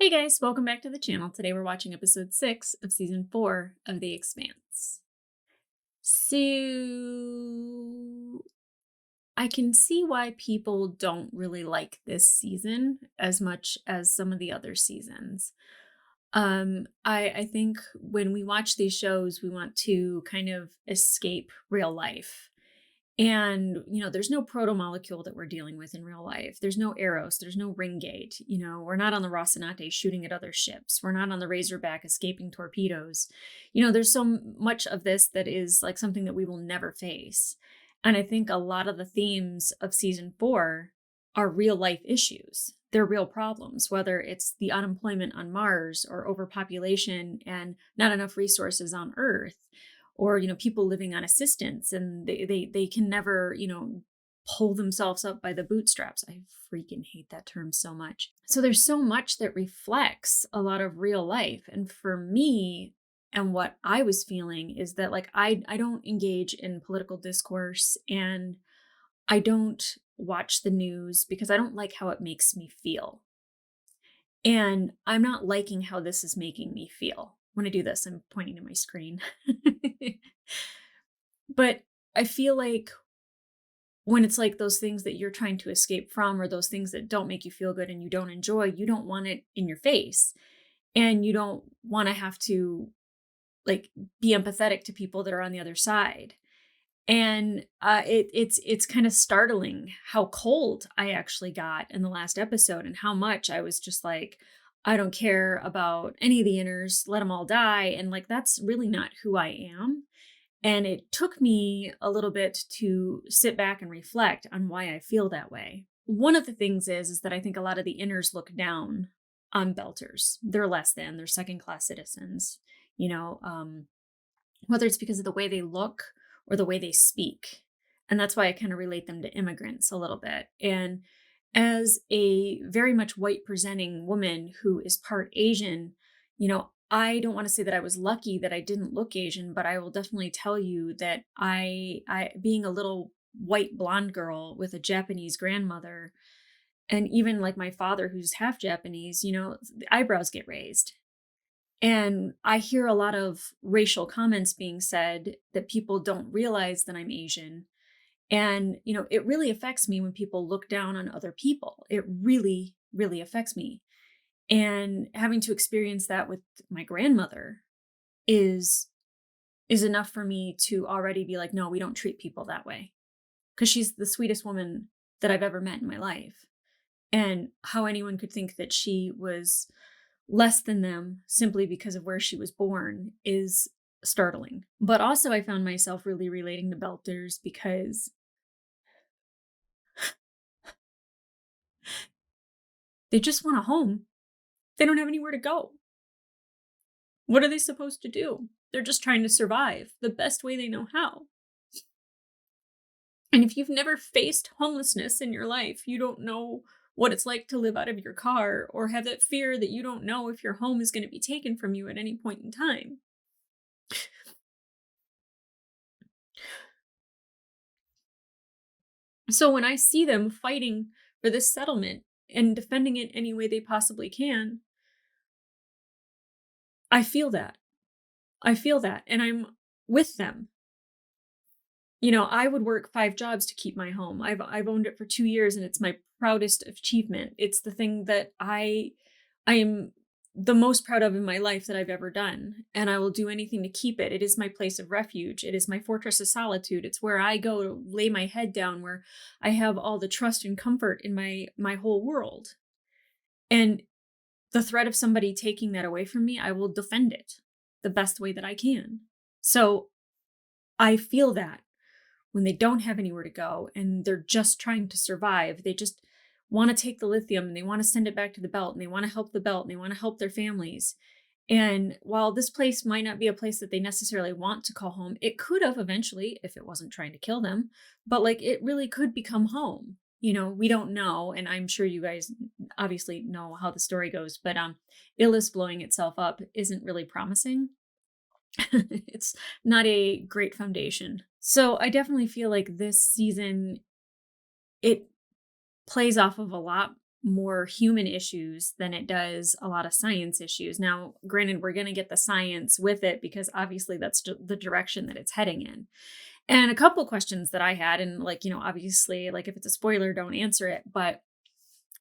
Hey guys, welcome back to the channel. Today we're watching episode 6 of season 4 of The Expanse. So, I can see why people don't really like this season as much as some of the other seasons. I think when we watch these shows, we want to kind of escape real life. And, there's no proto molecule that we're dealing with in real life. There's no Eros, there's no ring gate. We're not on the Rocinante shooting at other ships. We're not on the Razorback escaping torpedoes. There's so much of this that is like something that we will never face. And I think a lot of the themes of season 4 are real life issues. They're real problems, whether it's the unemployment on Mars or overpopulation and not enough resources on Earth, or people living on assistance and they can never pull themselves up by the bootstraps. I freaking hate that term so much. So there's so much that reflects a lot of real life, and for me, and what I was feeling is that, like, I don't engage in political discourse, and I don't watch the news because I don't like how it makes me feel. And I'm not liking how this is making me feel. When I do this, I'm pointing to my screen. But I feel like when it's like those things that you're trying to escape from, or those things that don't make you feel good and you don't enjoy, you don't want it in your face. And you don't want to have to, like, be empathetic to people that are on the other side. And it's kind of startling how cold I actually got in the last episode, and how much I was just like, I don't care about any of the inners, let them all die. And like, that's really not who I am. And it took me a little bit to sit back and reflect on why I feel that way. One of the things is that I think a lot of the inners look down on belters. They're less than, they're second class citizens, you know, um, whether it's because of the way they look or the way they speak. And that's why I kind of relate them to immigrants a little bit. And as a very much white presenting woman who is part Asian, I don't want to say that I was lucky that I didn't look Asian, but I will definitely tell you that I being a little white blonde girl with a Japanese grandmother, and even like my father who's half Japanese, the eyebrows get raised. And I hear a lot of racial comments being said that people don't realize that I'm Asian. And, it really affects me when people look down on other people. It really, really affects me. And having to experience that with my grandmother is enough for me to already be like, no, we don't treat people that way. Because she's the sweetest woman that I've ever met in my life. And how anyone could think that she was less than them simply because of where she was born is startling. But also, I found myself really relating to belters because they just want a home. They don't have anywhere to go. What are they supposed to do? They're just trying to survive the best way they know how. And if you've never faced homelessness in your life, you don't know what it's like to live out of your car, or have that fear that you don't know if your home is going to be taken from you at any point in time. So when I see them fighting for this settlement and defending it any way they possibly can, I feel that. I feel that. And I'm with them. I would work 5 jobs to keep my home. I've owned it for 2 years, and it's my proudest achievement. It's the thing that I am the most proud of in my life that I've ever done, and I will do anything to keep it. It is my place of refuge. It is my fortress of solitude. It's where I go to lay my head down, where I have all the trust and comfort in my whole world. And the threat of somebody taking that away from me, I will defend it the best way that I can. So I feel that when they don't have anywhere to go and they're just trying to survive, they just want to take the lithium and they want to send it back to the belt, and they want to help the belt, and they want to help their families. And while this place might not be a place that they necessarily want to call home, it could have eventually, if it wasn't trying to kill them, but like, it really could become home. We don't know. And I'm sure you guys obviously know how the story goes, but Ilus blowing itself up isn't really promising. It's not a great foundation. So I definitely feel like this season, it plays off of a lot more human issues than it does a lot of science issues. Now, granted, we're going to get the science with it because obviously that's the direction that it's heading in. And a couple questions that I had, and like, obviously, like if it's a spoiler, don't answer it. But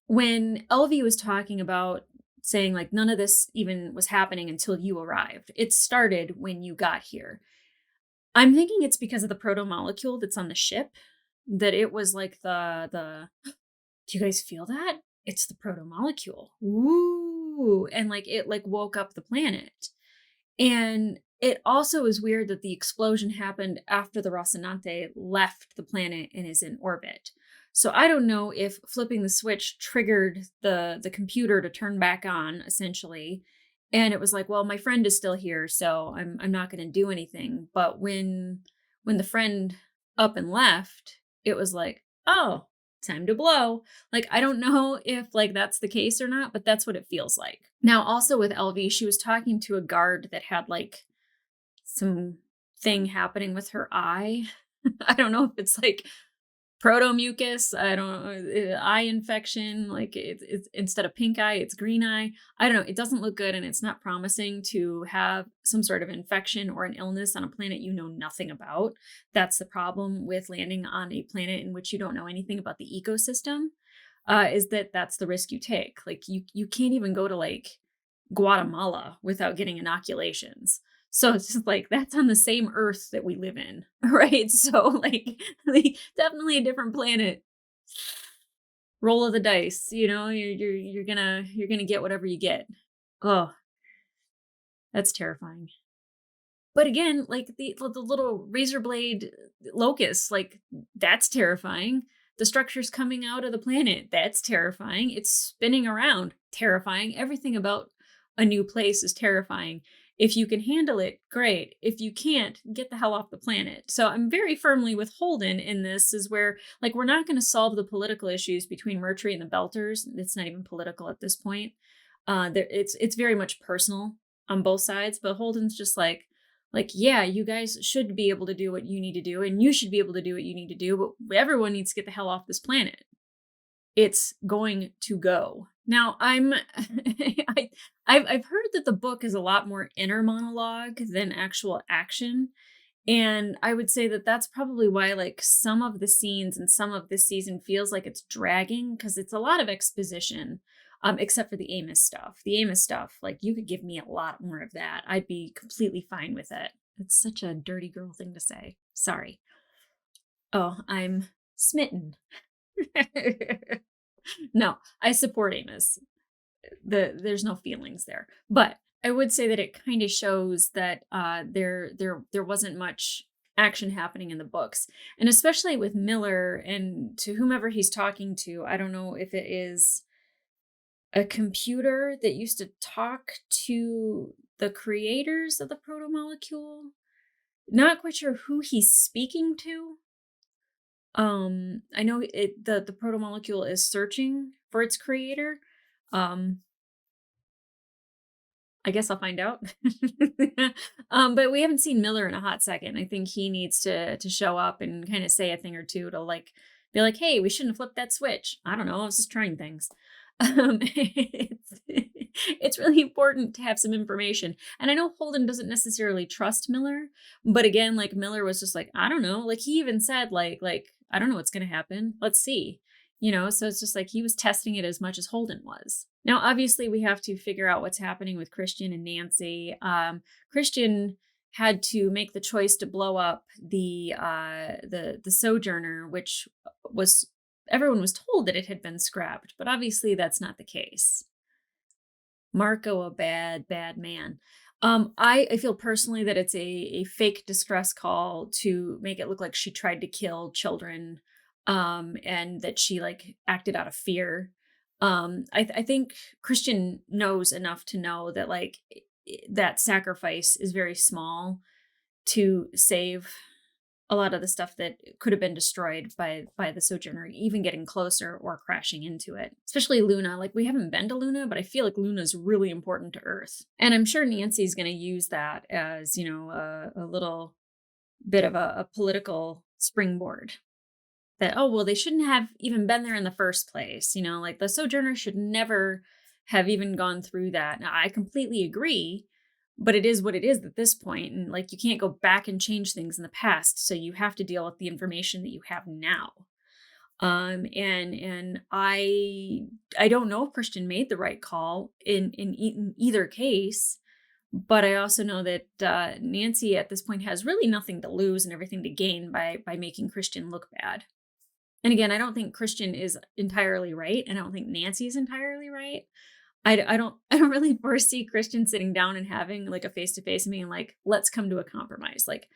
when Elvie was talking about saying like none of this even was happening until you arrived, it started when you got here. I'm thinking it's because of the proto molecule that's on the ship, that it was like the do you guys feel that? It's the proto molecule. Ooh. And like it like woke up the planet. And it also is weird that the explosion happened after the Rocinante left the planet and is in orbit. So I don't know if flipping the switch triggered the computer to turn back on, essentially. And it was like, well, my friend is still here, so I'm not going to do anything. But when the friend up and left, it was like, oh, time to blow. Like, I don't know if like that's the case or not, but that's what it feels like. Now, also with LV, she was talking to a guard that had like some thing happening with her eye. I don't know if it's like proto-mucus, I don't know, eye infection, like it's instead of pink eye, it's green eye. I don't know. It doesn't look good and it's not promising to have some sort of infection or an illness on a planet you know nothing about. That's the problem with landing on a planet in which you don't know anything about the ecosystem, is that that's the risk you take. Like you can't even go to like Guatemala without getting inoculations. So it's just like that's on the same earth that we live in, right? So like definitely a different planet. Roll of the dice, you're gonna get whatever you get. Oh, that's terrifying. But again, like the little razor blade locust, like that's terrifying. The structure's coming out of the planet, that's terrifying. It's spinning around, terrifying. Everything about a new place is terrifying. If you can handle it, great. If you can't, get the hell off the planet. So I'm very firmly with Holden in this, is where like we're not going to solve the political issues between Mercury and the Belters. It's not even political at this point. It's very much personal on both sides, but Holden's just like, yeah, you guys should be able to do what you need to do, and you should be able to do what you need to do, but everyone needs to get the hell off this planet. It's going to go. Now, I've heard that the book is a lot more inner monologue than actual action, and I would say that that's probably why like some of the scenes and some of this season feels like it's dragging, because it's a lot of exposition. Except for the Amos stuff. The Amos stuff, like you could give me a lot more of that. I'd be completely fine with it. It's such a dirty girl thing to say. Sorry. Oh, I'm smitten. No, I support Amos. There's no feelings there. But I would say that it kind of shows that there wasn't much action happening in the books. And especially with Miller and to whomever he's talking to, I don't know if it is a computer that used to talk to the creators of the protomolecule. Not quite sure who he's speaking to. I know the protomolecule is searching for its creator. Um, I guess I'll find out. But we haven't seen Miller in a hot second. I think he needs to show up and kind of say a thing or two to like be like, hey, we shouldn't have flipped that switch. I don't know. I was just trying things. It's really important to have some information. And I know Holden doesn't necessarily trust Miller, but again, like Miller was just like, I don't know. Like he even said like I don't know what's going to happen. Let's see. So it's just like he was testing it as much as Holden was. Now, obviously, we have to figure out what's happening with Christian and Nancy. Christian had to make the choice to blow up the Sojourner, which was everyone was told that it had been scrapped, but obviously that's not the case. Marco, a bad man. I feel personally that it's a fake distress call to make it look like she tried to kill children, and that she like acted out of fear. I think Christian knows enough to know that like that sacrifice is very small to save a lot of the stuff that could have been destroyed by the Sojourner even getting closer or crashing into it. Especially Luna. Like we haven't been to Luna, but I feel like Luna's really important to Earth. And I'm sure Nancy's going to use that as, a little bit of a political springboard. that, oh, well, they shouldn't have even been there in the first place. Like the sojourner should never have even gone through that. Now, I completely agree, but it is what it is at this point. And like, you can't go back and change things in the past. So you have to deal with the information that you have now. And I don't know if Christian made the right call in either case, but I also know that Nancy at this point has really nothing to lose and everything to gain by making Christian look bad. And again, I don't think Christian is entirely right, and I don't think Nancy is entirely right. I don't really foresee Christian sitting down and having like a face to face and being like, let's come to a compromise. Like,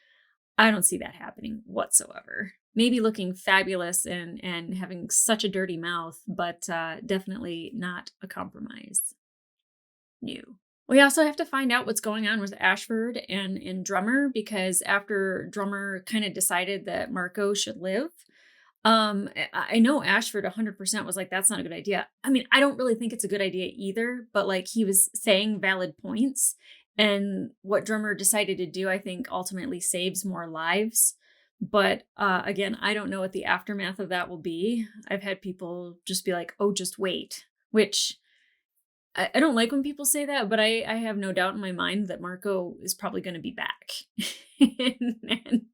I don't see that happening whatsoever. Maybe looking fabulous and having such a dirty mouth, but definitely not a compromise. No. We also have to find out what's going on with Ashford and Drummer, because after Drummer kind of decided that Marco should live, I know Ashford 100% was like, that's not a good idea. I mean, I don't really think it's a good idea either, but like he was saying valid points. And what Drummer decided to do, I think ultimately saves more lives. But again, I don't know what the aftermath of that will be. I've had people just be like, oh, just wait, which I don't like when people say that, but I have no doubt in my mind that Marco is probably going to be back. and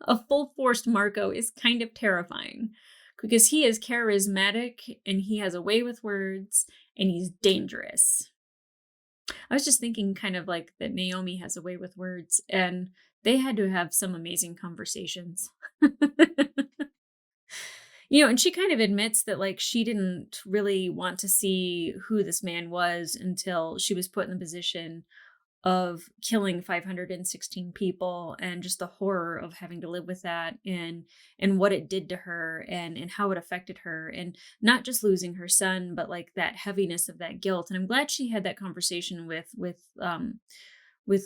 a full forced Marco is kind of terrifying because he is charismatic and he has a way with words and he's dangerous. I was just thinking kind of like that Naomi has a way with words and they had to have some amazing conversations. And she kind of admits that like she didn't really want to see who this man was until she was put in the position of killing 516 people and just the horror of having to live with that and what it did to her and how it affected her, and not just losing her son but like that heaviness of that guilt. And I'm glad she had that conversation with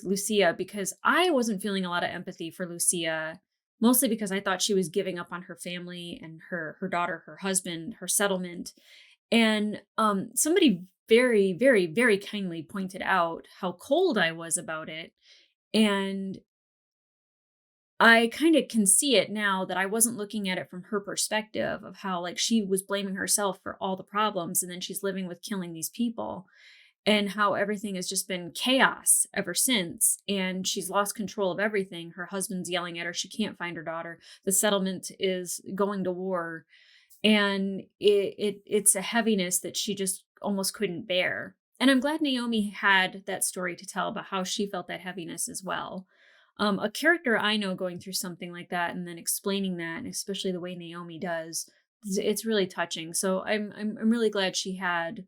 Lucia, because I wasn't feeling a lot of empathy for Lucia, mostly because I thought she was giving up on her family and her daughter, her husband, her settlement. And somebody very, very, very kindly pointed out how cold I was about it. And I kind of can see it now that I wasn't looking at it from her perspective of how like she was blaming herself for all the problems and then she's living with killing these people, and how everything has just been chaos ever since. And she's lost control of everything. Her husband's yelling at her. She can't find her daughter. The settlement is going to war. And it's a heaviness that she just almost couldn't bear. And I'm glad Naomi had that story to tell about how she felt that heaviness as well. A character I know going through something like that and then explaining that, and especially the way Naomi does, it's really touching. So I'm really glad she had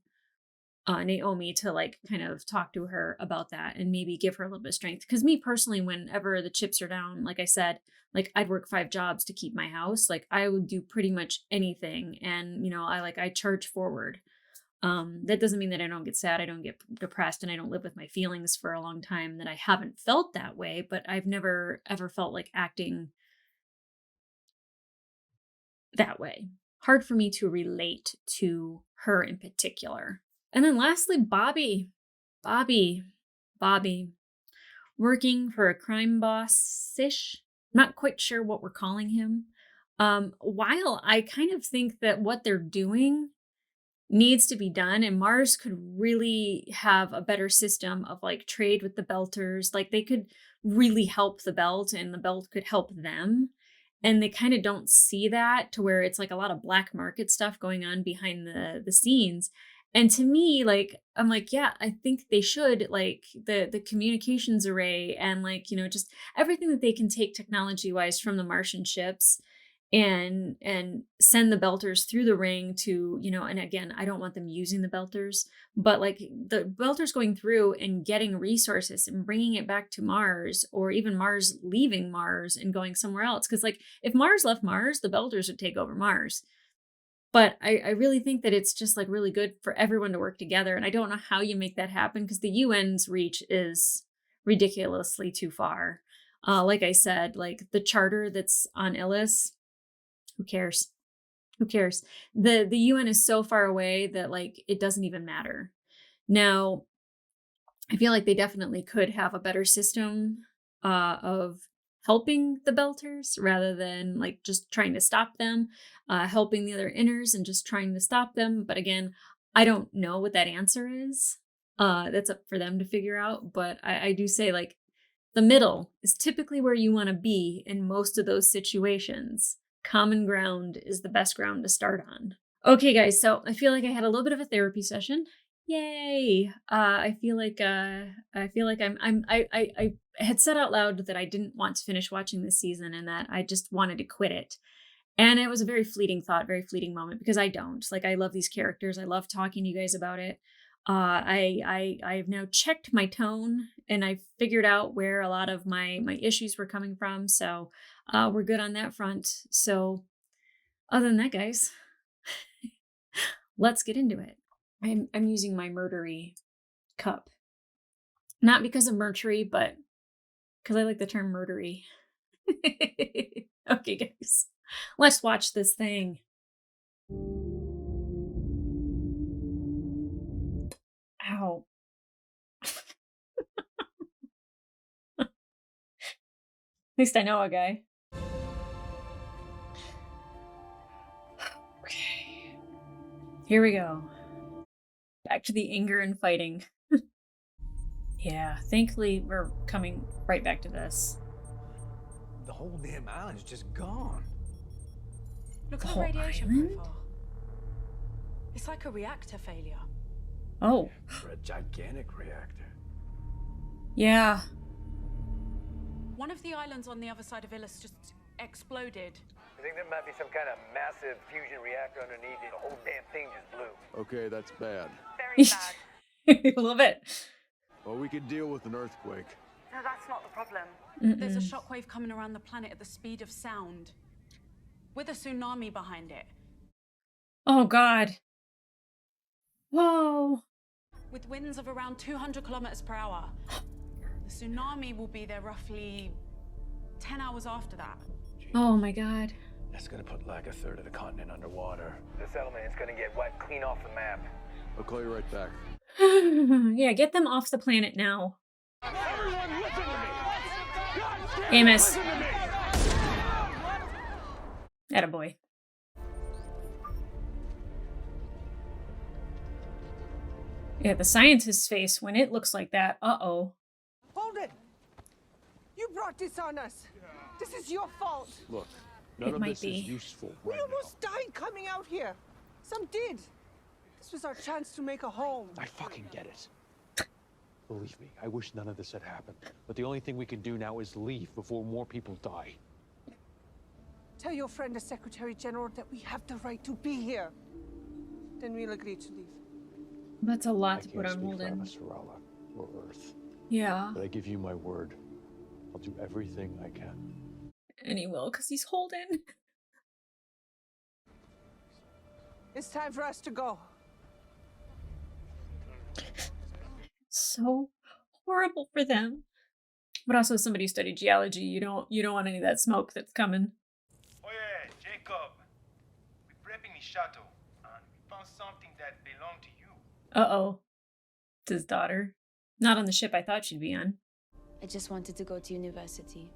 Naomi to like kind of talk to her about that and maybe give her a little bit of strength. Because me personally, whenever the chips are down, like I said, like I'd work 5 jobs to keep my house. Like I would do pretty much anything, and I charge forward. That doesn't mean that I don't get sad, I don't get depressed, and I don't live with my feelings for a long time. That I haven't felt that way, but I've never ever felt like acting that way. Hard for me to relate to her in particular. And then lastly, Bobby. Bobby. Bobby. Working for a crime boss-ish. Not quite sure what we're calling him. While I kind of think that what they're doing needs to be done, and Mars could really have a better system of like trade with the Belters. Like they could really help the Belt and the Belt could help them. And they kind of don't see that, to where it's like a lot of black market stuff going on behind the scenes. And to me, like, I'm like, yeah, I think they should, like the communications array and like, just everything that they can take technology wise from the Martian ships and send the Belters through the ring to, and again, I don't want them using the Belters, but like the Belters going through and getting resources and bringing it back to Mars, or even Mars leaving Mars and going somewhere else. Cause like if Mars left Mars, the Belters would take over Mars. But I really think that it's just like really good for everyone to work together. And I don't know how you make that happen, because the UN's reach is ridiculously too far. Like I said, like the charter that's on Ilus, who cares? Who cares? The UN is so far away that like it doesn't even matter. Now, I feel like they definitely could have a better system of helping the Belters rather than like just trying to stop them, helping the other inners and just trying to stop them. But again, I don't know what that answer is. That's up for them to figure out. But I do say like the middle is typically where you want to be in most of those situations. Common ground is the best ground to start on. Okay, guys, so I feel like I had a little bit of a therapy session. Yay! I feel like I had said out loud that I didn't want to finish watching this season and that I just wanted to quit it. And it was a very fleeting thought, very fleeting moment because I don't. Like I love these characters. I love talking to you guys about it. I've now checked my tone and I figured out where a lot of my issues were coming from. So we're good on that front. So other than that, guys, let's get into it. I'm using my murdery cup. Not because of Mercury, but because I like the term murdery. Okay, guys. Let's watch this thing. Ow. At least I know a guy. Okay. Here we go. Back to the anger and fighting. Yeah, thankfully we're coming right back to this. The whole damn island's just gone. Look The at the whole radiation island? profile. It's like a reactor failure. Oh, For a gigantic reactor. yeah. One of the islands on the other side of Ilus just exploded. I think there might be some kind of massive fusion reactor underneath it. The whole damn thing just blew. Okay, that's bad. Very bad. A little bit. Well, we could deal with an earthquake. No, that's not the problem. Mm-mm. There's a shockwave coming around the planet at the speed of sound, with a tsunami behind it. Oh, God. Whoa. With winds of around 200 kilometers per hour. The tsunami will be there roughly 10 hours after that. Oh, my God. That's gonna put like a third of the continent underwater. The settlement is gonna get wiped clean off the map. I'll call you right back. Yeah, get them off the planet now. Amos. Attaboy. Yeah, the scientist's face when it looks like that. Uh-oh. Hold it! You brought this on us. This is your fault. Look, none It of might this be. is useful We right almost died coming out here. Some did. This was our chance to make a home. I fucking get it. Believe me, I wish none of this had happened. But the only thing we can do now is leave before more people die. Tell your friend, the Secretary General, that we have the right to be here. Then we'll agree to leave. That's a lot I to put can't on speak for Holden. Amazarala or Earth, Yeah. but I give you my word. I'll do everything I can. And he will, because he's Holden. It's time for us to go. So horrible for them. But also, as somebody who studied geology, you don't want any of that smoke that's coming. Oh yeah, Jacob. We're prepping the shuttle, and we found something that belonged to you. Uh-oh. It's his daughter. Not on the ship I thought she'd be on. I just wanted to go to university.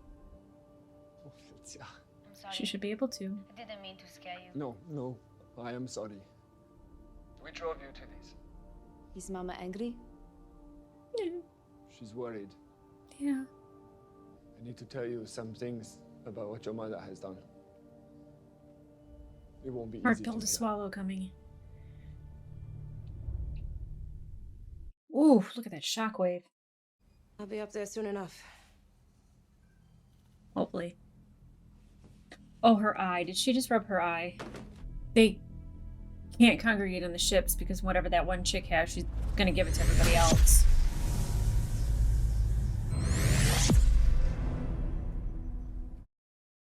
Felicia. I'm sorry. She should be able to. I didn't mean to scare you. No, I am sorry. We drove you to this. Is Mama angry? Yeah. She's worried. Yeah. I need to tell you some things about what your mother has done. It won't be Hard easy pill to hear. swallow coming. Ooh, look at that shockwave. I'll be up there soon enough. Hopefully. Oh, her eye. Did she just rub her eye? They can't congregate on the ships because whatever that one chick has, she's gonna give it to everybody else.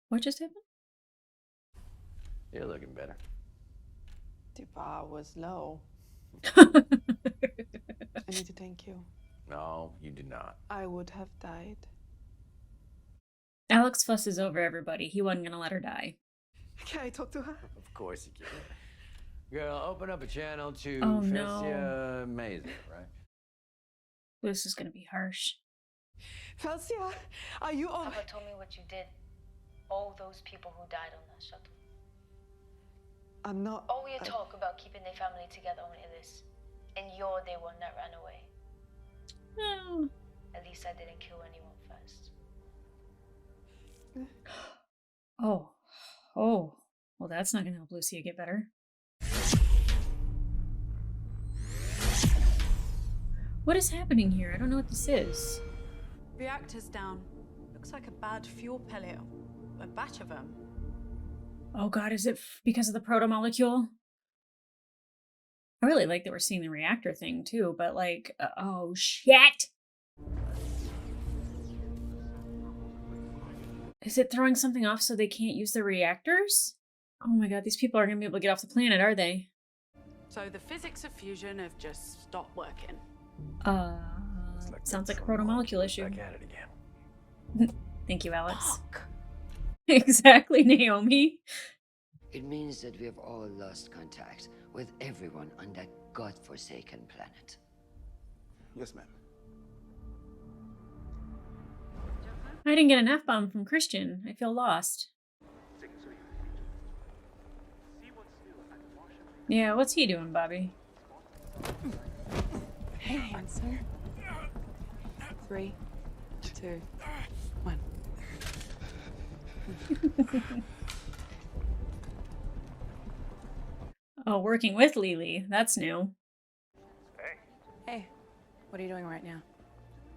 What just happened? You're looking better. The bar was low. Oh, I need to thank you. No, you did not. I would have died. Alex fusses over everybody. He wasn't gonna let her die. Can I talk to her? Of course you can. Girl, open up a channel to Oh, no. Felicia Mazer, right? This is gonna be harsh. Felsia, are you all... Papa told me what you did. All those people who died on that shuttle. I'm not... All your talk about keeping their family together on Ilus. And you're the one that ran away. Oh. At least I didn't kill anyone first. Oh. Oh. Well, that's not going to help Lucia get better. What is happening here? I don't know what this is. Reactor's down. Looks like a bad fuel pellet. A batch of them. Oh god, is it because of the proto-molecule? I really like that we're seeing the reactor thing too, but like, oh shit! Is it throwing something off so they can't use the reactors? Oh my god, these people aren't gonna be able to get off the planet, are they? So the physics of fusion have just stopped working. Sounds like a proto-molecule issue. Back at it again. Thank you, Alex. Fuck. Exactly, Naomi. It means that we have all lost contact with everyone on that godforsaken planet. Yes, ma'am. I didn't get an F-bomb from Christian. I feel lost. Yeah, what's he doing, Bobby? Hey, Henderson. 3, 2, 1. Oh, working with Lily. That's new. Hey, Hey, what are you doing right now?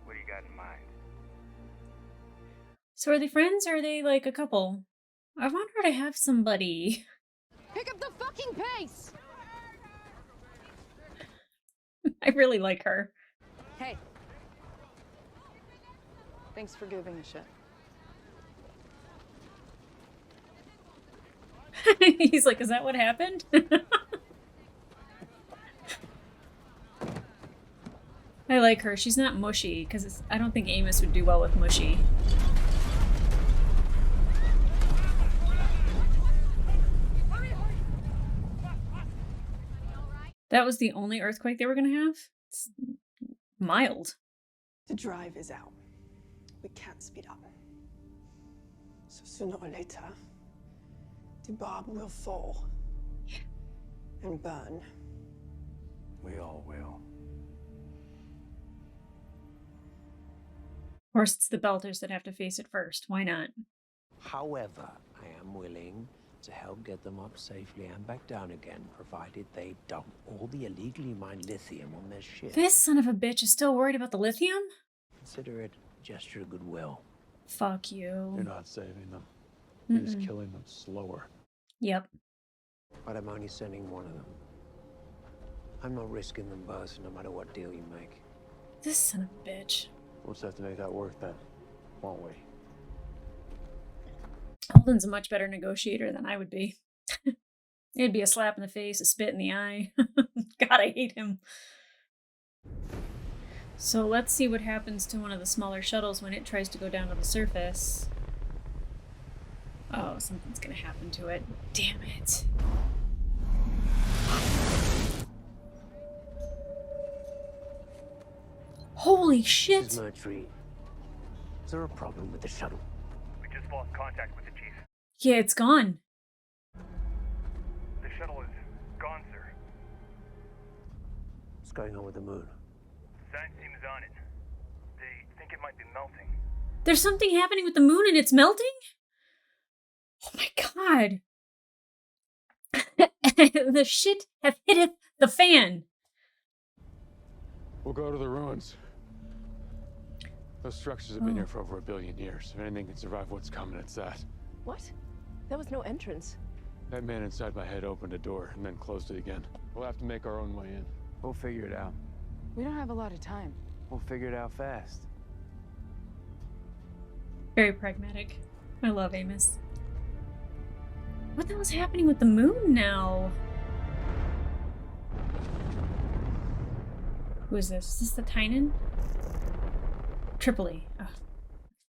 what do you got in mind? So are they friends or are they like a couple? I want her to have somebody. Pick up the fucking pace! I really like her. Hey. Thanks for giving a shit. He's like, is that what happened? I like her. She's not mushy, because I don't think Amos would do well with mushy. That was the only earthquake they were going to have? It's mild. The drive is out. We can't speed up. So sooner or later, the bomb will fall. And burn. We all will. Of course, it's the Belters that have to face it first. Why not? However, I am willing to help get them up safely and back down again, provided they dump all the illegally mined lithium on their ship. This son of a bitch is still worried about the lithium? Consider it a gesture of goodwill. Fuck you. You're not saving them. You're just killing them slower. Yep. But I'm only sending one of them. I'm not risking them both, no matter what deal you make. This son of a bitch. We'll just have to make that work then, won't we? Holden's a much better negotiator than I would be. It'd be a slap in the face, a spit in the eye. God, I hate him. So let's see what happens to one of the smaller shuttles when it tries to go down to the surface. Oh, something's gonna happen to it. Damn it. Holy shit! This is Mercury. Is there a problem with the shuttle? We just lost contact with the chief. Yeah, it's gone. The shuttle is gone, sir. What's going on with the moon? Science team is on it. They think it might be melting. There's something happening with the moon and it's melting? Oh my god. The shit have hitteth the fan. We'll go to the ruins. Those structures have been here for over 1 billion years. If anything can survive what's coming, it's that. What? There was no entrance. That man inside my head opened a door and then closed it again. We'll have to make our own way in. We'll figure it out. We don't have a lot of time. We'll figure it out fast. Very pragmatic. I love Amos. What the hell's happening with the moon now? Who is this? Is this the Tynan? Tripoli. Oh,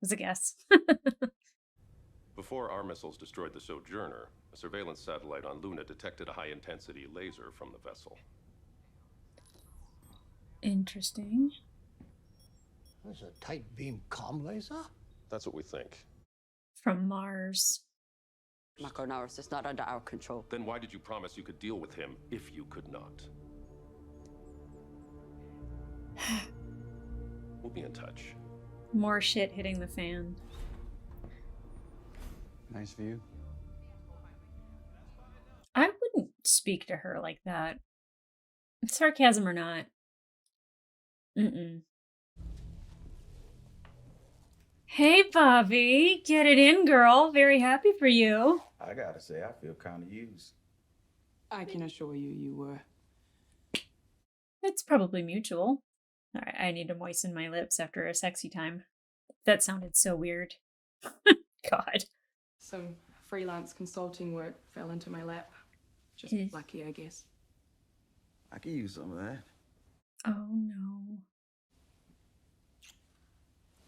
was a guess. Before our missiles destroyed the Sojourner, a surveillance satellite on Luna detected a high-intensity laser from the vessel. Interesting. There's a tight beam comm laser? That's what we think. From Mars. Maconaurus is not under our control. Then why did you promise you could deal with him if you could not? We'll be in touch. More shit hitting the fan. Nice view. I wouldn't speak to her like that. Sarcasm or not. Mm-mm. Hey, Bobby. Get it in, girl. Very happy for you. I gotta say, I feel kind of used. I can assure you, you were. It's probably mutual. All right, I need to moisten my lips after a sexy time. That sounded so weird. God. Some freelance consulting work fell into my lap. Just lucky, I guess. I could use some of that. Oh, no.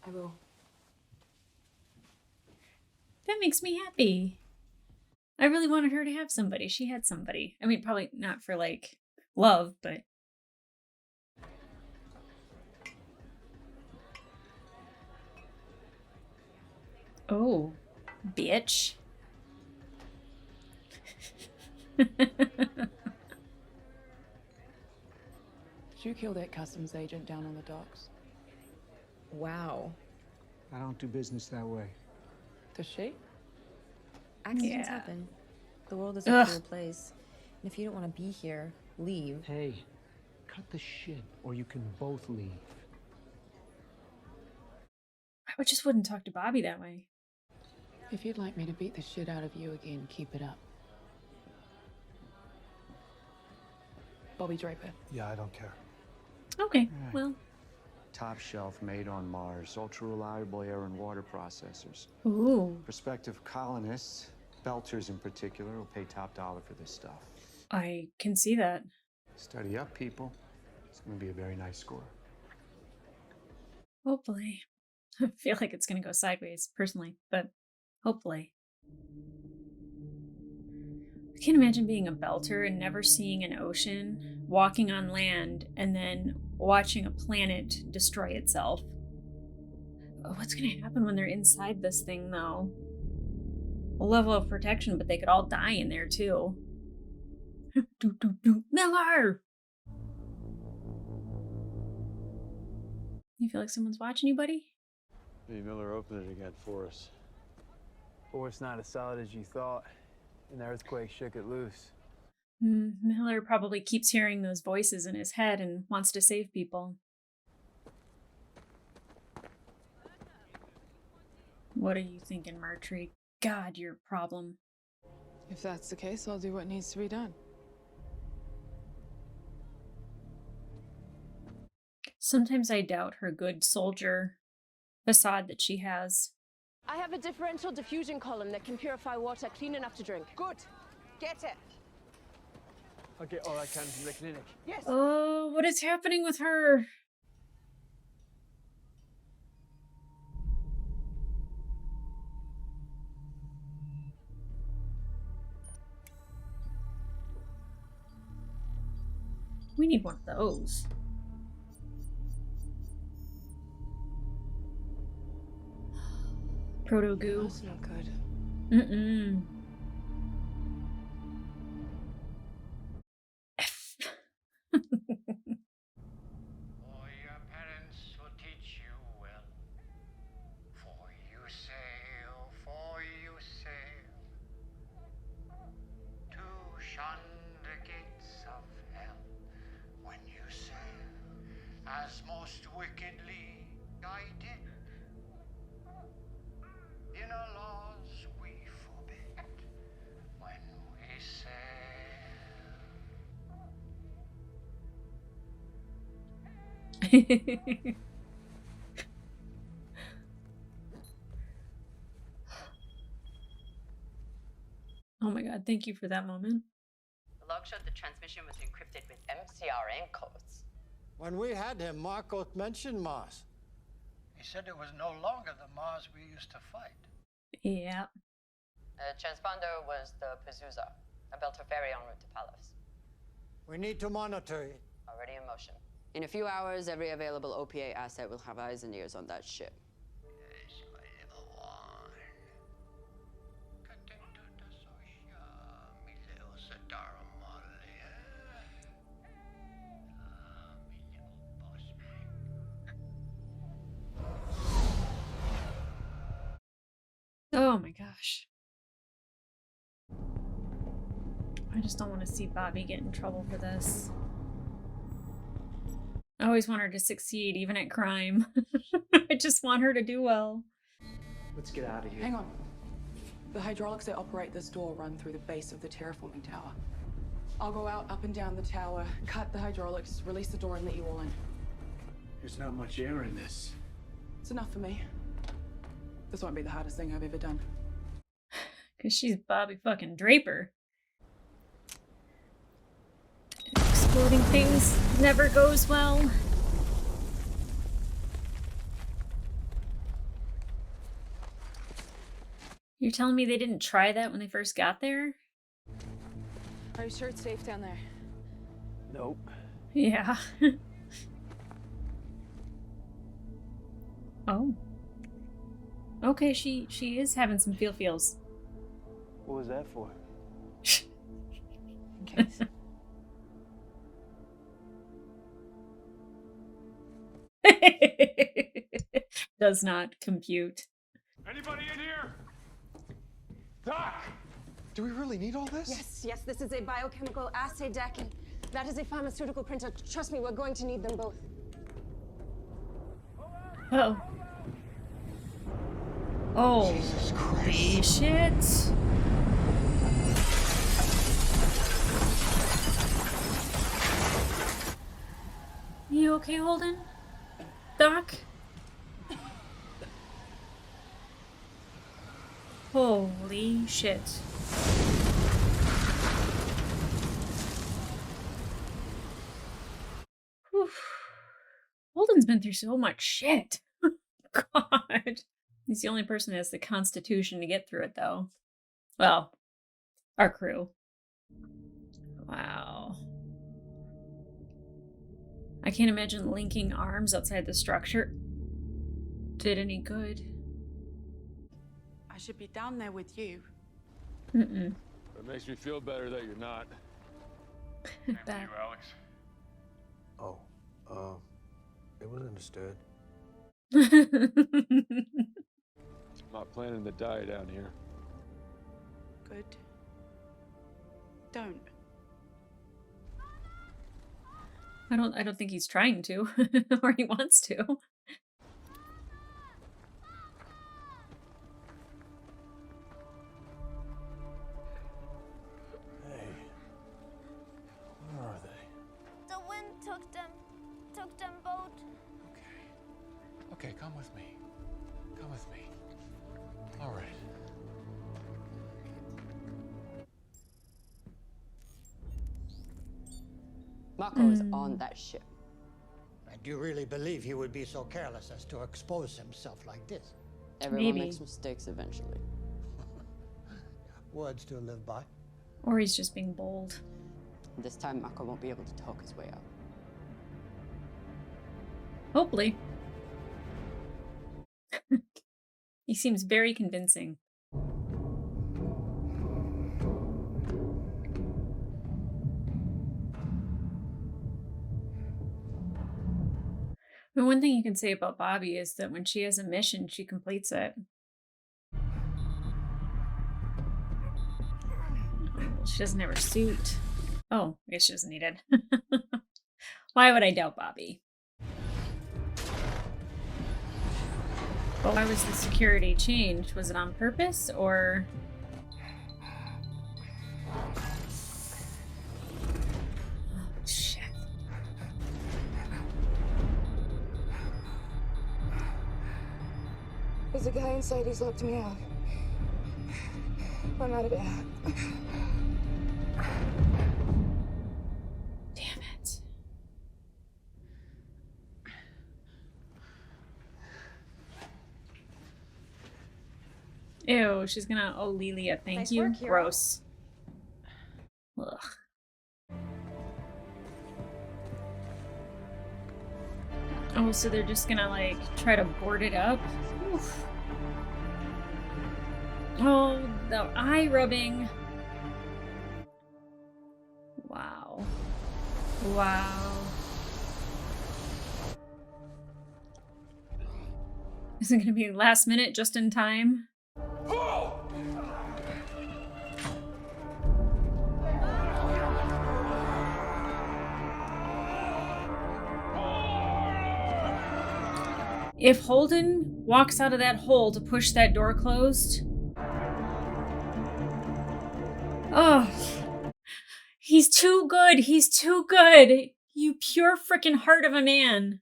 I will. That makes me happy. I really wanted her to have somebody. She had somebody. I mean, probably not for, like, love, but... Oh, bitch. Did you kill that customs agent down on the docks? Wow. I don't do business that way. Does she? Accidents Yeah. happen. The world is a cruel place. And if you don't want to be here, leave. Hey, cut the shit, or you can both leave. I just wouldn't talk to Bobby that way. If you'd like me to beat the shit out of you again, keep it up. Bobby Draper. Yeah, I don't care. Okay, well. Top shelf, made on Mars, ultra reliable air and water processors. Ooh. Prospective colonists, Belters in particular, will pay top dollar for this stuff. I can see that. Study up, people. It's going to be a very nice score. Hopefully. I feel like it's going to go sideways, personally, but hopefully. I can't imagine being a belter and never seeing an ocean, walking on land, and then watching a planet destroy itself. What's going to happen when they're inside this thing, though? A level of protection, but they could all die in there, too. Miller! You feel like someone's watching you, buddy? Hey, Miller, open it again for us. Or it's not as solid as you thought, and the earthquake shook it loose. Miller probably keeps hearing those voices in his head and wants to save people. What are you thinking, Martree? God, your problem. If that's the case, I'll do what needs to be done. Sometimes I doubt her good soldier facade that she has. I have a differential diffusion column that can purify water clean enough to drink. Good. Get it. I'll get all I can from the clinic. Yes. Oh, what is happening with her? We need one of those. Proto goo. That's not good. Mm-mm. For your parents will teach you well. For you sail to shun the gates of hell. When you sail, as most wickedly I did. In our laws we forbid when we sail. Oh my god, thank you for that moment. The log showed the transmission was encrypted with MCRN codes. When we had him, Marco mentioned Mars. He said it was no longer the Mars we used to fight. Yeah. The transponder was the Pazuzu, a Belter ferry en route to Palos. We need to monitor it. Already in motion. In a few hours, every available OPA asset will have eyes and ears on that ship. Oh my gosh. I just don't want to see Bobby get in trouble for this. I always want her to succeed, even at crime. I just want her to do well. Let's get out of here. Hang on. The hydraulics that operate this door run through the base of the terraforming tower. I'll go out, up and down the tower, cut the hydraulics, release the door, and let you all in. There's not much air in this. It's enough for me. This won't be the hardest thing I've ever done. Because she's Bobby fucking Draper. Exploding things never goes well. You're telling me they didn't try that when they first got there? Are you sure it's safe down there? Nope. Yeah. Oh. Okay, she is having some feels. What was that for? In case. Does not compute. Anybody in here? Doc! Do we really need all this? Yes, this is a biochemical assay deck, and that is a pharmaceutical printer. Trust me, we're going to need them both. Oh. Oh. Jesus Christ. Shit. You okay, Holden? Doc? Holy shit. Whew. Holden's been through so much shit. God. He's the only person that has the constitution to get through it, though. Well, our crew. Wow. I can't imagine linking arms outside the structure did any good. I should be down there with you. Mm-mm. It makes me feel better that you're not. Same to you, Alex. Oh, it was understood. Not planning to die down here. Good. Don't. I don't think he's trying to or he wants to. Hey, where are they? The wind took them both. Okay, come with me. Come with me. All right. Mako is on that ship. And do you really believe he would be so careless as to expose himself like this? Everyone makes mistakes eventually. Words to live by. Or he's just being bold. This time Mako won't be able to talk his way out. Hopefully. He seems very convincing. The one thing you can say about Bobby is that when she has a mission, she completes it. Oh, she doesn't have her suit. Oh, I guess she doesn't need it. Why would I doubt Bobby? But why was the security changed? Was it on purpose, or... Oh, shit. There's a guy inside, he's locked me out. I'm out of air. Damn it. Ew, she's gonna... Oh, Lilia, thank Nice you. work, hero. Gross. Ugh. Oh, so they're just gonna like try to board it up? Oof. Oh, the eye rubbing. Wow. Wow. Is it gonna be last minute, just in time? If Holden walks out of that hole to push that door closed, oh, he's too good. He's too good. You pure freaking heart of a man.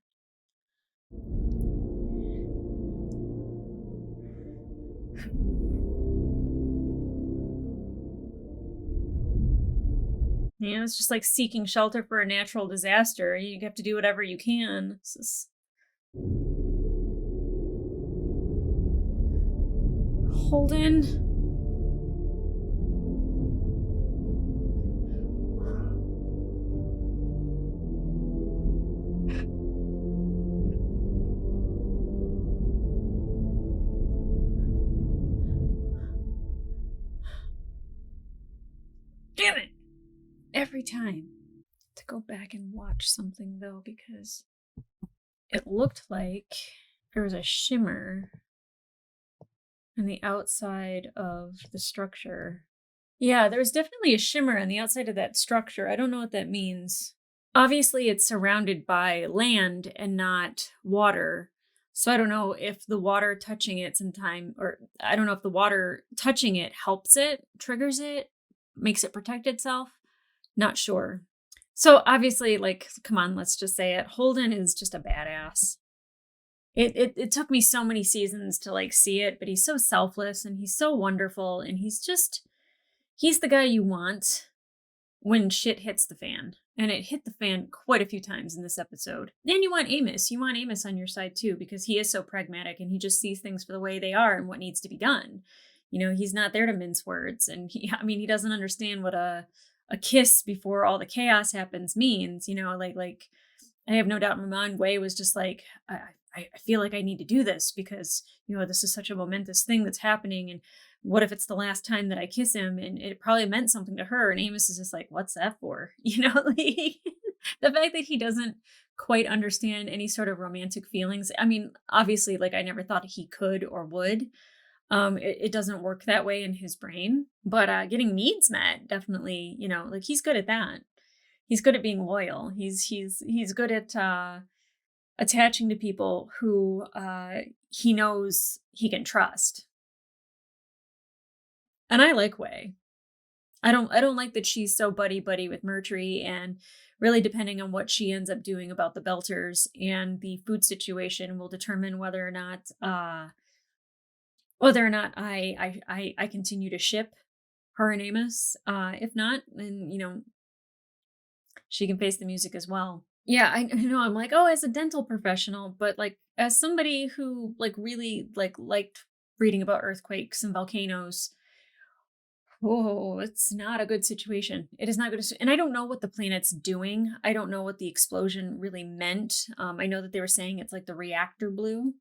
You know, it's just like seeking shelter for a natural disaster. You have to do whatever you can. Holden. Damn it! Every time. To go back and watch something though, because it looked like there was a shimmer on the outside of the structure. Yeah, there was definitely a shimmer on the outside of that structure. I don't know what that means. Obviously, it's surrounded by land and not water. So I don't know if the water touching it sometime, or I don't know if the water touching it helps it, triggers it, makes it protect itself. Not sure. So obviously, like, come on, let's just say it. Holden is just a badass. It took me so many seasons to like see it, but he's so selfless and he's so wonderful, and he's the guy you want when shit hits the fan. And it hit the fan quite a few times in this episode. And you want Amos. You want Amos on your side too, because he is so pragmatic and he just sees things for the way they are and what needs to be done. You know, he's not there to mince words. And he doesn't understand what a kiss before all the chaos happens means. You know, like I have no doubt in my mind, Wei was just like, I feel like I need to do this because, you know, this is such a momentous thing that's happening. And what if it's the last time that I kiss him? And it probably meant something to her. And Amos is just like, what's that for? You know, like the fact that he doesn't quite understand any sort of romantic feelings. I mean, obviously, like I never thought he could or would. It doesn't work that way in his brain, but getting needs met, definitely, you know, like he's good at that. He's good at being loyal. He's good at attaching to people who he knows he can trust. And I like Wei. I don't like that she's so buddy with Murtry, and really depending on what she ends up doing about the Belters and the food situation will determine whether or not I continue to ship her and Amos. If not, then, you know, she can face the music as well. Yeah, I know. I'm like, oh, as a dental professional, but like as somebody who like really liked reading about earthquakes and volcanoes, oh, it's not a good situation. It is not good. And I don't know what the planet's doing. I don't know what the explosion really meant. I know that they were saying it's like the reactor blew.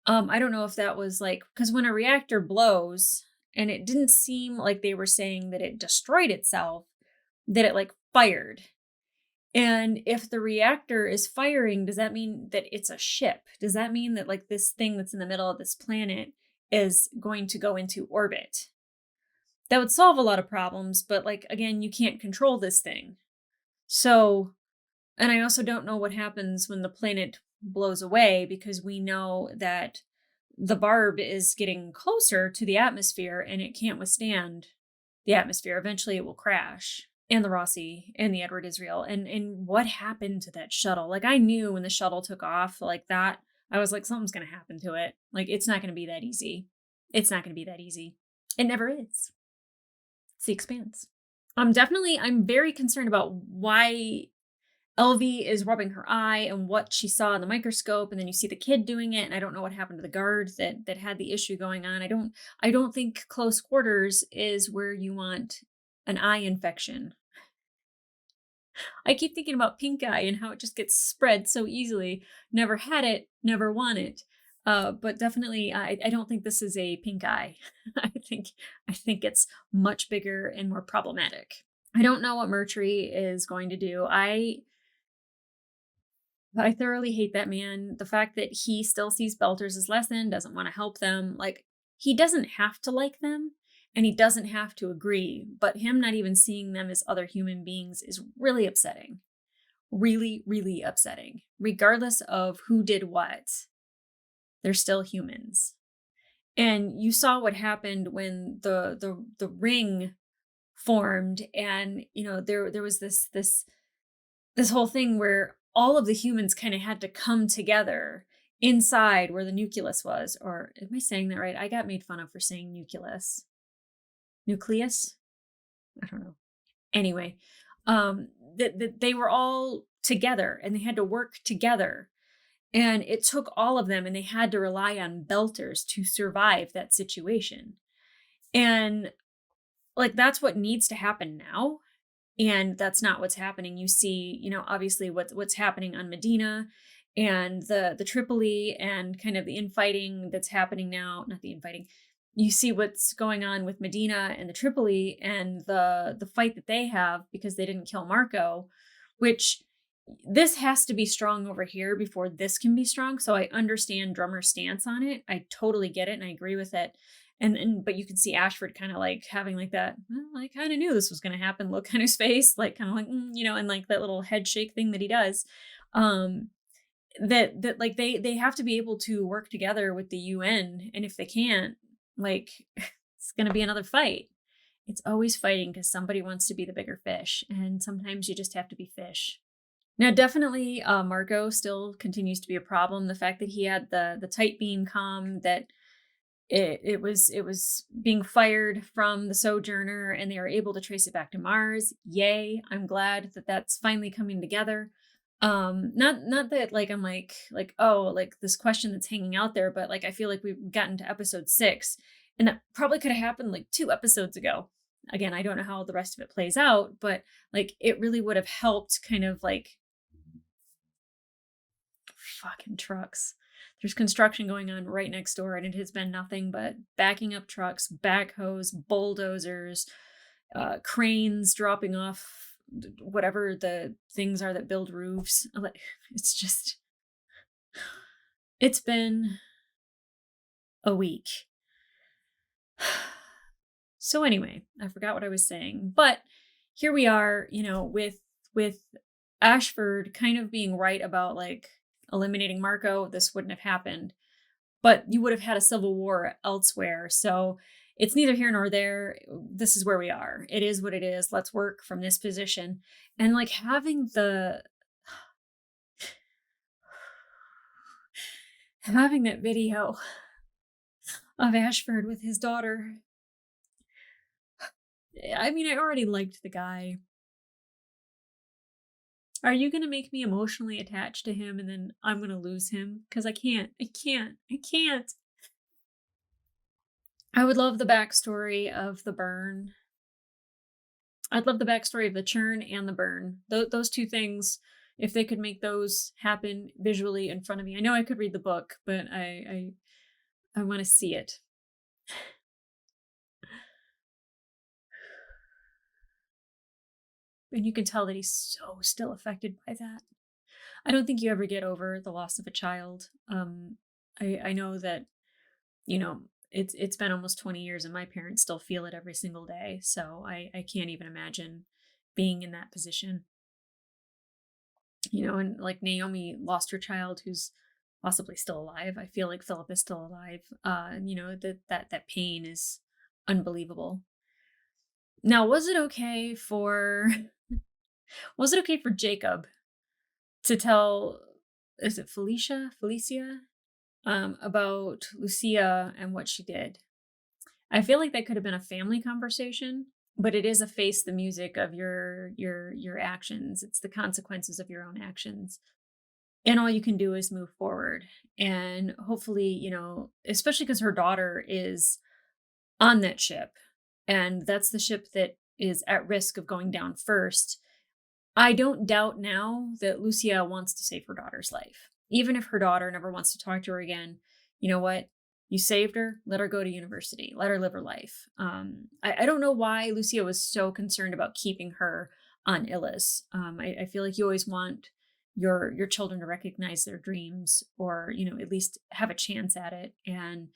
I don't know if that was like, because when a reactor blows, and it didn't seem like they were saying that it destroyed itself, that it like fired. And if the reactor is firing, does that mean that it's a ship? Does that mean that like this thing that's in the middle of this planet is going to go into orbit? That would solve a lot of problems, but like, again, you can't control this thing. So, and I also don't know what happens when the planet blows away, because we know that the barb is getting closer to the atmosphere and it can't withstand the atmosphere. Eventually it will crash. And the Rossi and the Edward Israel. And what happened to that shuttle? Like I knew when the shuttle took off like that, I was like, something's going to happen to it. Like it's not going to be that easy. It's not going to be that easy. It never is. It's the Expanse. I'm very concerned about why Elvie is rubbing her eye and what she saw in the microscope, and then you see the kid doing it, and I don't know what happened to the guard that had the issue going on. I don't think close quarters is where you want an eye infection. I keep thinking about pink eye and how it just gets spread so easily. Never had it, never want it. But definitely, I don't think this is a pink eye. I think it's much bigger and more problematic. I don't know what Mercury is going to do. I thoroughly hate that man. The fact that he still sees Belters as less than, doesn't want to help them. Like, he doesn't have to like them and he doesn't have to agree, but him not even seeing them as other human beings is really upsetting. Really, really upsetting. Regardless of who did what, they're still humans. And you saw what happened when the ring formed, and there was this whole thing where all of the humans kind of had to come together inside where the nucleus was. Or am I saying that right? I got made fun of for saying nucleus. Nucleus? I don't know. Anyway, that they were all together and they had to work together. And it took all of them and they had to rely on Belters to survive that situation. And like, that's what needs to happen now. And that's not what's happening. You see, obviously what's happening on Medina and the Tripoli and kind of the infighting that's happening now. Not the infighting. You see what's going on with Medina and the Tripoli and the fight that they have because they didn't kill Marco, which this has to be strong over here before this can be strong. So I understand Drummer's stance on it. I totally get it and I agree with it. But you can see Ashford kind of like having like that, well, I kind of knew this was going to happen look on his face, like kind of like, and like that little head shake thing that he does. That like they have to be able to work together with the UN. And if they can't, like, it's going to be another fight. It's always fighting because somebody wants to be the bigger fish. And sometimes you just have to be fish. Now, definitely, Marco still continues to be a problem. The fact that he had the tight beam comm, that it was being fired from the Sojourner and they were able to trace it back to Mars. Yay. I'm glad that that's finally coming together. Not that like I'm like, oh, like this question that's hanging out there, but like I feel like we've gotten to episode 6 and that probably could have happened like 2 episodes ago. Again, I don't know how the rest of it plays out, but like it really would have helped kind of like fucking trucks. There's construction going on right next door, and it has been nothing but backing up trucks, backhoes, bulldozers, cranes dropping off whatever the things are that build roofs. It's been a week. So anyway, I forgot what I was saying, but here we are, with Ashford kind of being right about like eliminating Marco. This wouldn't have happened, but you would have had a civil war elsewhere. So it's neither here nor there. This is where we are. It is what it is. Let's work from this position. And like having that video of Ashford with his daughter. I mean, I already liked the guy. Are you going to make me emotionally attached to him and then I'm going to lose him? Because I can't. I would love the backstory of the burn. I'd love the backstory of the churn and the burn. Those two things, if they could make those happen visually in front of me. I know I could read the book, but I want to see it. And you can tell that he's so still affected by that. I don't think you ever get over the loss of a child. I know that, it's been almost 20 years and my parents still feel it every single day. So I can't even imagine being in that position. And like Naomi lost her child who's possibly still alive. I feel like Philip is still alive. That pain is unbelievable. Now, was it okay for Jacob to tell, is it Felicia, about Lucia and what she did? I feel like that could have been a family conversation, but it is a face the music of your actions. It's the consequences of your own actions. And all you can do is move forward. And hopefully, especially because her daughter is on that ship, and that's the ship that is at risk of going down first. I don't doubt now that Lucia wants to save her daughter's life. Even if her daughter never wants to talk to her again, you know what? You saved her, let her go to university, let her live her life. I don't know why Lucia was so concerned about keeping her on Ilus. I feel like you always want your children to recognize their dreams or, at least have a chance at it. And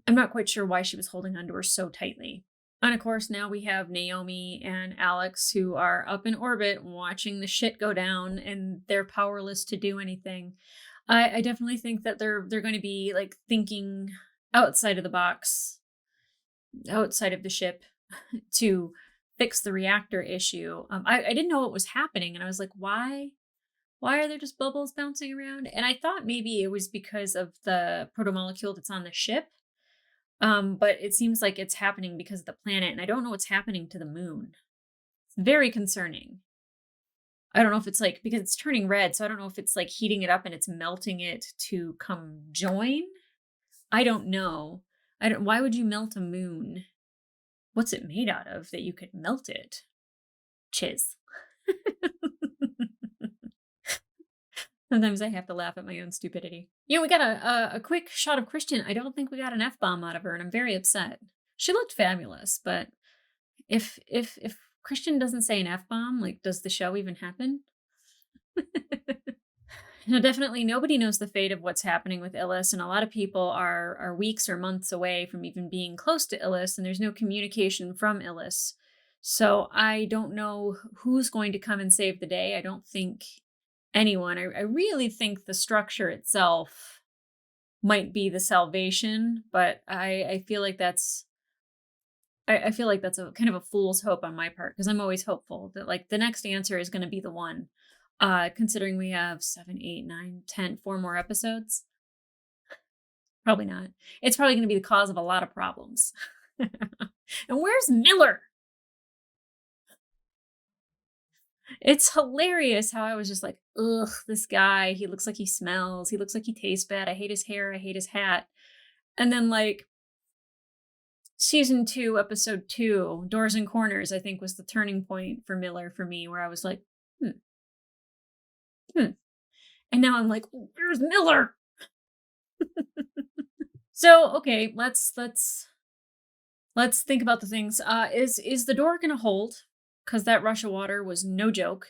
I'm not quite sure why she was holding on to her so tightly. And of course, now we have Naomi and Alex who are up in orbit watching the shit go down and they're powerless to do anything. I definitely think that they're going to be like thinking outside of the box, outside of the ship to fix the reactor issue. I didn't know what was happening and I was like, why? Why are there just bubbles bouncing around? And I thought maybe it was because of the protomolecule that's on the ship. But it seems like it's happening because of the planet, and I don't know what's happening to the moon. It's very concerning. I don't know if it's like, because it's turning red, so I don't know if it's like heating it up and it's melting it to come join. I don't know. Why would you melt a moon? What's it made out of that you could melt it? Chiz. Sometimes I have to laugh at my own stupidity. We got a quick shot of Christian. I don't think we got an F-bomb out of her, and I'm very upset. She looked fabulous, but if Christian doesn't say an F-bomb, like, does the show even happen? Definitely nobody knows the fate of what's happening with Ilus, and a lot of people are weeks or months away from even being close to Ilus, and there's no communication from Ilus. So I don't know who's going to come and save the day. I don't think anyone. I really think the structure itself might be the salvation, but I feel like that's I feel like that's a kind of a fool's hope on my part because I'm always hopeful that like the next answer is going to be the one. Considering we have 7, 8, 9, 10, 4 more episodes, probably not. It's probably going to be the cause of a lot of problems. And where's Miller? It's hilarious how I was just like, ugh, this guy, he looks like he smells. He looks like he tastes bad. I hate his hair. I hate his hat. And then like season 2, episode 2, Doors and Corners, I think was the turning point for Miller for me, where I was like, And now I'm like, where's Miller? So, okay, let's think about the things. Is the door gonna hold? Because that rush of water was no joke.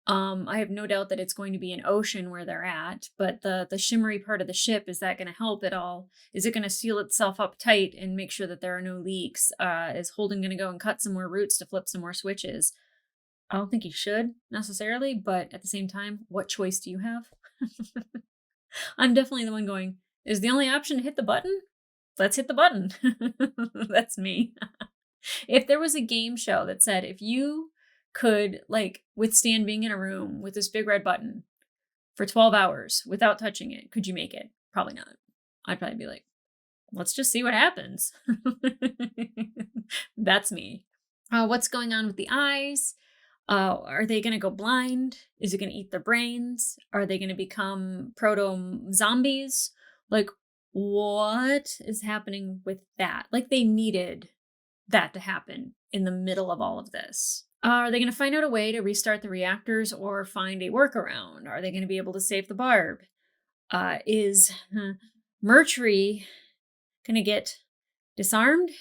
I have no doubt that it's going to be an ocean where they're at, but the shimmery part of the ship, is that going to help at all? Is it going to seal itself up tight and make sure that there are no leaks? Is Holden going to go and cut some more roots to flip some more switches? I don't think he should necessarily, but at the same time, what choice do you have? I'm definitely the one going, is the only option to hit the button? Let's hit the button. That's me. If there was a game show that said if you could like withstand being in a room with this big red button for 12 hours without touching it, could you make it? Probably not. I'd probably be like, let's just see what happens. That's me. What's going on with the eyes? Are they going to go blind? Is it going to eat their brains? Are they going to become proto-zombies? Like, what is happening with that? Like, they needed that to happen in the middle of all of this. Are they going to find out a way to restart the reactors or find a workaround? Are they going to be able to save the Barb? Is Mercury going to get disarmed?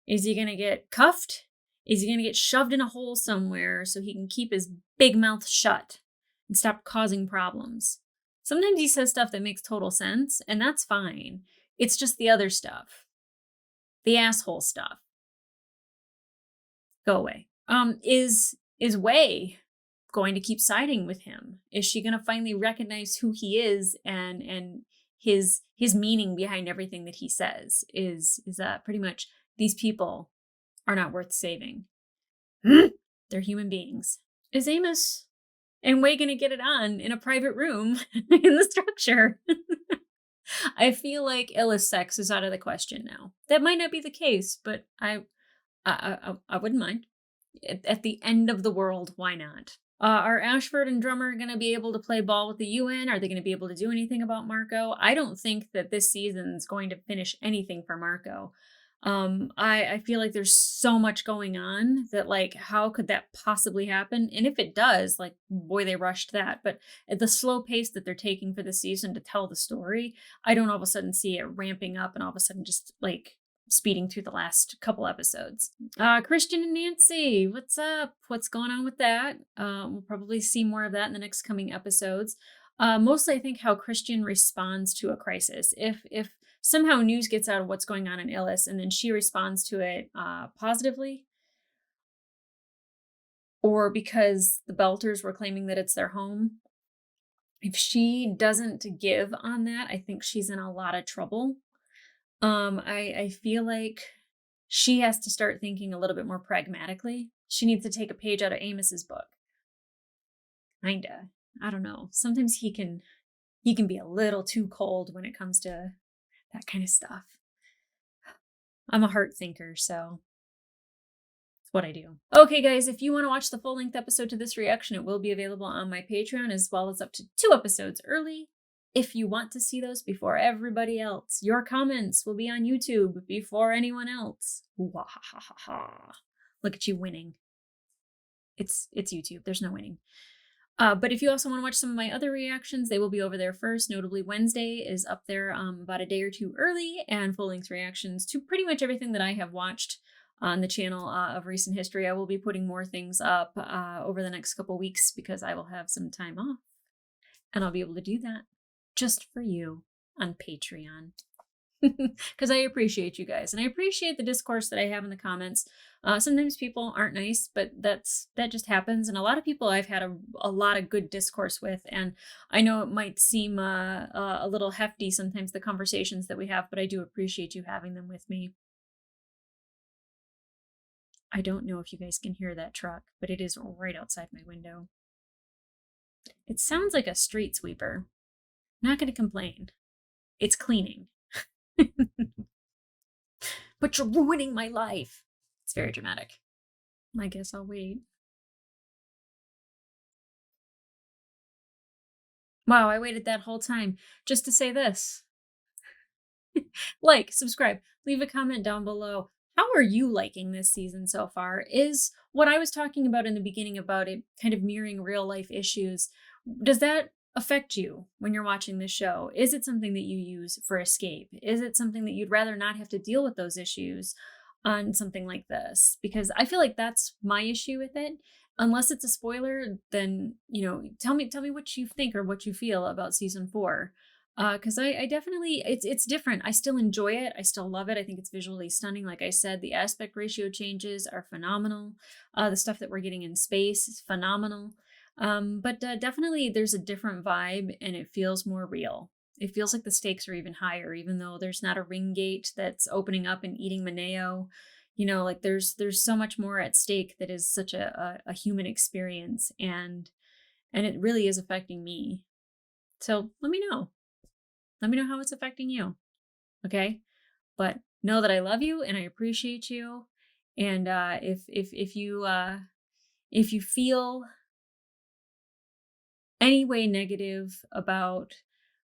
Is he going to get cuffed? Is he going to get shoved in a hole somewhere so he can keep his big mouth shut and stop causing problems? Sometimes he says stuff that makes total sense, and that's fine. It's just the other stuff. The asshole stuff. Go away. Is Wei going to keep siding with him? Is she going to finally recognize who he is and his meaning behind everything that he says? Is that pretty much these people are not worth saving? They're human beings. Is Amos and Wei going to get it on in a private room in the structure? I feel like Ilus sex is out of the question now. That might not be the case, but I wouldn't mind. At the end of the world, why not? Are Ashford and Drummer going to be able to play ball with the UN? Are they going to be able to do anything about Marco? I don't think that this season's going to finish anything for Marco. I feel like there's so much going on that, like, how could that possibly happen? And if it does, like, boy, they rushed that. But at the slow pace that they're taking for the season to tell the story, I don't all of a sudden see it ramping up and all of a sudden just like speeding through the last couple episodes. Christian and Nancy, what's up? What's going on with that? We'll probably see more of that in the next coming episodes. Mostly, I think how Christian responds to a crisis. If somehow news gets out of what's going on in Ilus and then she responds to it positively, or because the Belters were claiming that it's their home, if she doesn't give on that, I think she's in a lot of trouble. I feel like she has to start thinking a little bit more pragmatically. She needs to take a page out of Amos's book. Kinda. I don't know. Sometimes he can be a little too cold when it comes to that kind of stuff. I'm a heart thinker, so it's what I do. Okay, guys, if you want to watch the full-length episode to this reaction, it will be available on my Patreon, as well as up to 2 episodes early. If you want to see those before everybody else, your comments will be on YouTube before anyone else. Wahahaha. Look at you winning. It's YouTube. There's no winning. But if you also want to watch some of my other reactions, they will be over there first. Notably, Wednesday is up there about a day or 2 early, and full-length reactions to pretty much everything that I have watched on the channel of recent history. I will be putting more things up over the next couple weeks because I will have some time off, and I'll be able to do that just for you on Patreon. Because I appreciate you guys, and I appreciate the discourse that I have in the comments. Sometimes people aren't nice, but that just happens. And a lot of people I've had a lot of good discourse with, and I know it might seem a little hefty sometimes, the conversations that we have, but I do appreciate you having them with me. I don't know if you guys can hear that truck, but it is right outside my window. It sounds like a street sweeper. Not going to complain. It's cleaning. But you're ruining my life. It's very dramatic. I guess I'll wait. Wow, I waited that whole time just to say this. Like, subscribe, leave a comment down below. How are you liking this season so far? Is what I was talking about in the beginning about it kind of mirroring real life issues, does that affect you when you're watching this show? Is it something that you use for escape? Is it something that you'd rather not have to deal with those issues on something like this? Because I feel like that's my issue with it. Unless it's a spoiler, then, you know, tell me what you think or what you feel about season 4. Because I definitely, it's different. I still enjoy it. I still love it. I think it's visually stunning. Like I said, the aspect ratio changes are phenomenal. The stuff that we're getting in space is phenomenal. But definitely there's a different vibe and it feels more real. It feels like the stakes are even higher, even though there's not a ring gate that's opening up and eating Mineo. You know, like there's so much more at stake that is such a human experience, and it really is affecting me. So let me know. Let me know how it's affecting you. Okay? But know that I love you and I appreciate you. And if you feel any way negative about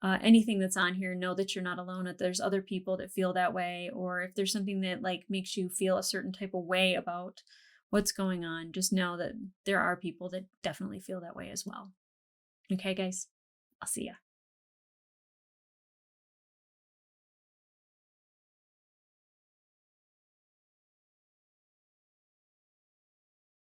anything that's on here, know that you're not alone, that there's other people that feel that way. Or if there's something that like makes you feel a certain type of way about what's going on, just know that there are people that definitely feel that way as well. Okay, guys? I'll see ya.